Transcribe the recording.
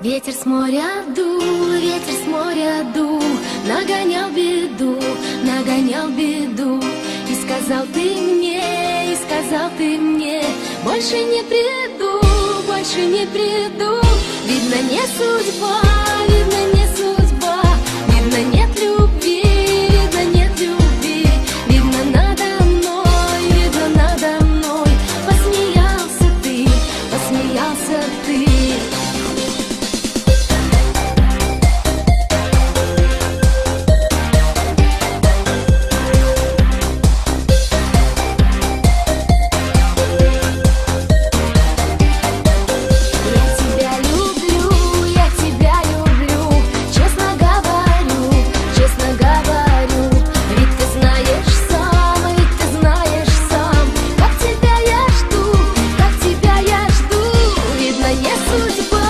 Ветер с моря дул, ветер с моря дул, нагонял беду. И сказал ты мне, больше не приду, видно, не судьба.